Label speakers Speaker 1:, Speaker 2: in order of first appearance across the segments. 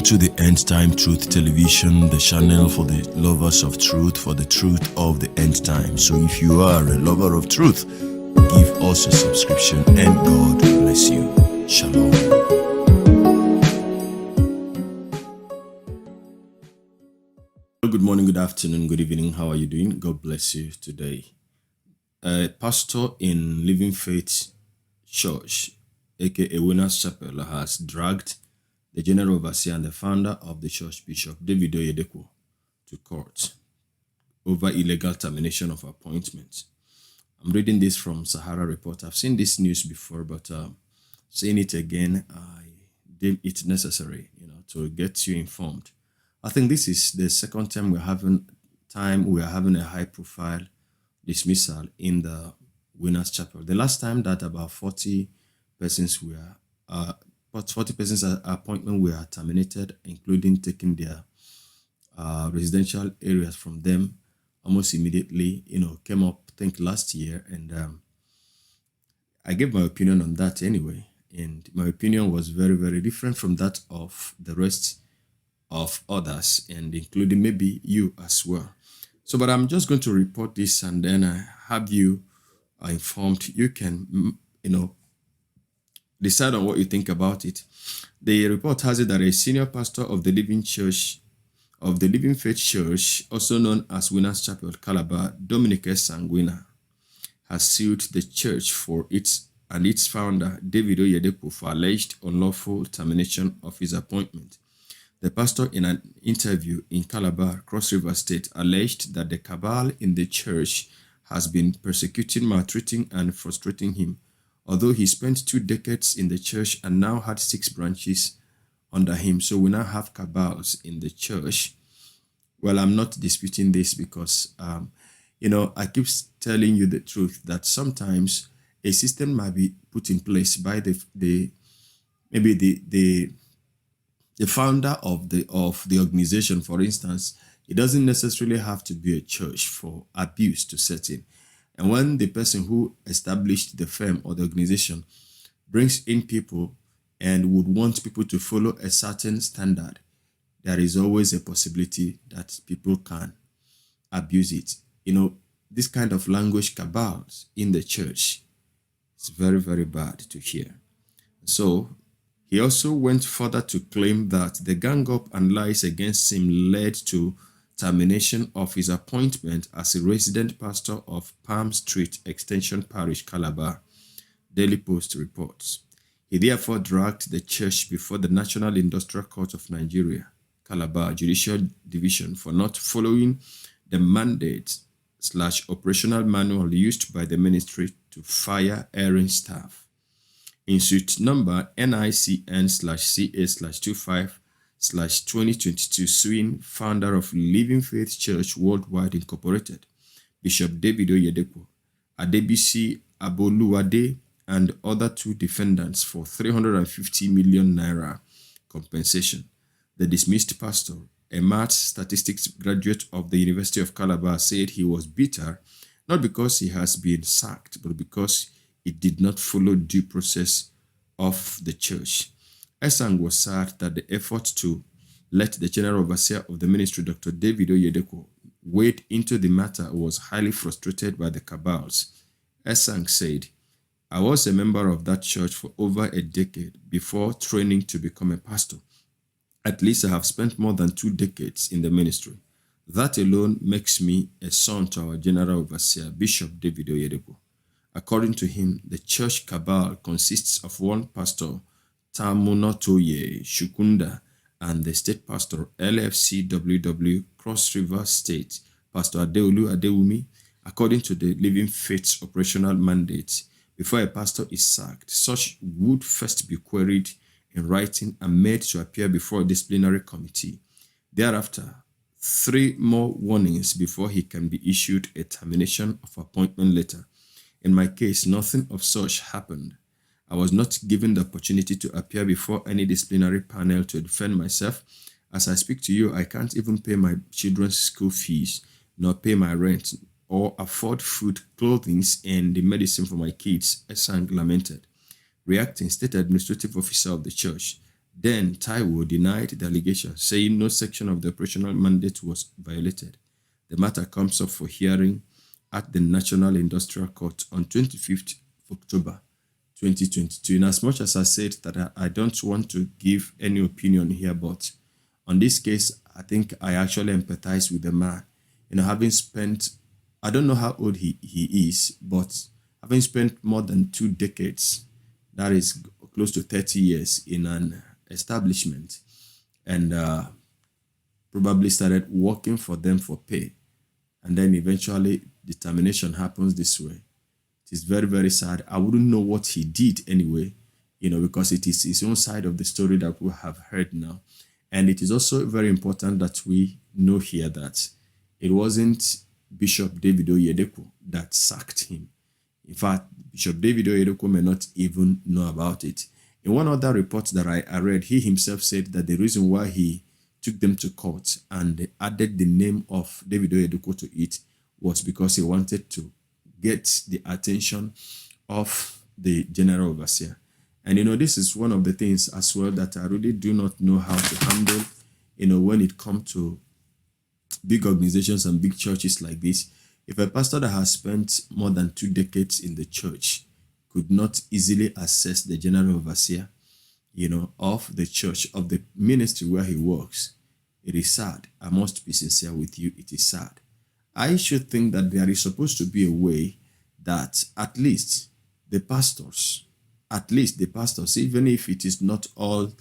Speaker 1: to the End Time Truth Television, the channel for the lovers of truth, for the truth of the end time. So if you are a lover of truth, give us a subscription and God bless you. Shalom. Good morning, good afternoon, good evening. How are you doing? God bless you today. A pastor in Living Faith Church, aka Winners Chapel, has dragged the general overseer and the founder of the church, Bishop David Oyedepo, to court over illegal termination of appointments. I'm reading this from Sahara Report. I've seen this news before, but saying it again, I deem it necessary, to get you informed. I think this is the second time we're having a high-profile dismissal in the Winners Chapel. The last time that about 40 persons appointment were terminated, including taking their residential areas from them almost immediately, came up, I think, last year. And I gave my opinion on that anyway. And my opinion was very, very different from that of the rest of others, and including maybe you as well. So, but I'm just going to report this and then have you informed. You can, decide on what you think about it. The report has it that a senior pastor of the Living Faith Church, also known as Winners Chapel, Calabar, Dominic Essang Winner, has sued the church for its founder, David Oyedepo, for alleged unlawful termination of his appointment. The pastor, in an interview in Calabar, Cross River State, alleged that the cabal in the church has been persecuting, maltreating, and frustrating him. Although he spent 2 decades in the church and now had 6 branches under him, so we now have cabals in the church. Well, I'm not disputing this because, I keep telling you the truth that sometimes a system might be put in place by the founder of the organization. For instance, it doesn't necessarily have to be a church for abuse to set in. And when the person who established the firm or the organization brings in people and would want people to follow a certain standard, there is always a possibility that people can abuse it. This kind of language cabals in the church is very, very bad to hear. So he also went further to claim that the gang up and lies against him led to termination of his appointment as a resident pastor of Palm Street Extension Parish, Calabar, Daily Post reports. He therefore dragged the church before the National Industrial Court of Nigeria, Calabar Judicial Division, for not following the mandate/operational manual used by the ministry to fire erring staff. In suit number NICN/CA/25/2022, suing founder of Living Faith Church Worldwide Incorporated, Bishop David Oyedepo, Adebisi Aboluwade, and other 2 defendants for 350 million naira compensation. The dismissed pastor, a maths statistics graduate of the University of Calabar, said he was bitter not because he has been sacked, but because it did not follow due process of the church. Essang was sad that the effort to let the general overseer of the ministry, Dr. David Oyedepo, wade into the matter was highly frustrated by the cabals. Essang said, "I was a member of that church for over a decade before training to become a pastor. At least I have spent more than 2 decades in the ministry. That alone makes me a son to our general overseer, Bishop David Oyedepo." According to him, the church cabal consists of one pastor, Tamunotoye Shukunda, and the state pastor, LFCWW Cross River State, Pastor Adeolu Adewumi. According to the Living Faith's operational mandate, before a pastor is sacked, such would first be queried in writing and made to appear before a disciplinary committee. Thereafter, 3 more warnings before he can be issued a termination of appointment letter. In my case, nothing of such happened. I was not given the opportunity to appear before any disciplinary panel to defend myself. As I speak to you, I can't even pay my children's school fees, nor pay my rent, or afford food, clothing, and the medicine for my kids, Essang lamented. Reacting, State Administrative Officer of the Church, Then Taiwo denied the allegation, saying no section of the operational mandate was violated. The matter comes up for hearing at the National Industrial Court on 25th of October 2022. In as much as I said that I don't want to give any opinion here, but on this case, I think I actually empathize with the man. Having spent, I don't know how old he is, but having spent more than 2 decades, that is close to 30 years in an establishment, and probably started working for them for pay, and then eventually the termination happens this way. It is very, very sad. I wouldn't know what he did anyway, because it is his own side of the story that we have heard now. And it is also very important that we know here that it wasn't Bishop David Oyedepo that sacked him. In fact, Bishop David Oyedepo may not even know about it. In one other report that I read, he himself said that the reason why he took them to court and added the name of David Oyedepo to it was because he wanted to get the attention of the general overseer. And this is one of the things as well that I really do not know how to handle, when it comes to big organizations and big churches like this. If a pastor that has spent more than 2 decades in the church could not easily assess the general overseer, of the church, of the ministry where he works, it is sad. I must be sincere with you. It is sad. I should think that there is supposed to be a way that at least the pastors, even if it is not all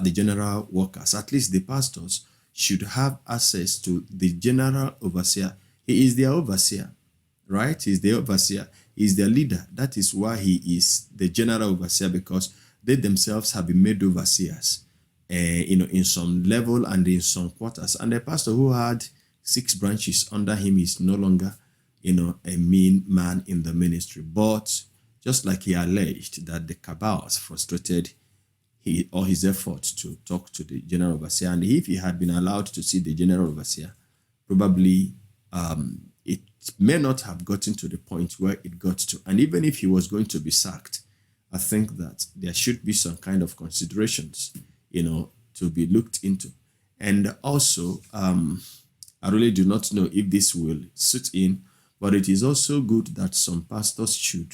Speaker 1: the general workers, at least the pastors should have access to the general overseer. He is their overseer, right? He's the overseer. He's their leader. That is why he is the general overseer, because they themselves have been made overseers, in some level and in some quarters. And the pastor who had 6 branches under him is no longer, a mean man in the ministry. But just like he alleged that the cabals frustrated his effort to talk to the general overseer, and if he had been allowed to see the general overseer, probably it may not have gotten to the point where it got to. And even if he was going to be sacked, I think that there should be some kind of considerations, to be looked into. And also, I really do not know if this will suit in, but it is also good that some pastors should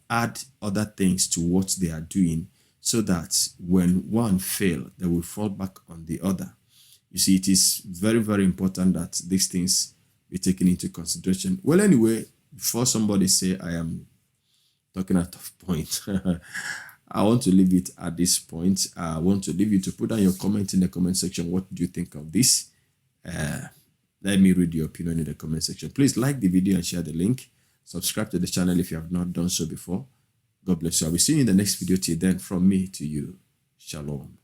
Speaker 1: add other things to what they are doing, so that when one fails, they will fall back on the other. You see, it is very, very important that these things be taken into consideration. Well, anyway, before somebody say I am talking out of point, I want to leave it at this point. I want to leave you to put down your comment in the comment section. What do you think of this? Let me read your opinion in the comment section. Please like the video and share the link. Subscribe to the channel if you have not done so before. God bless you. I will see you in the next video. Till then, from me to you. Shalom.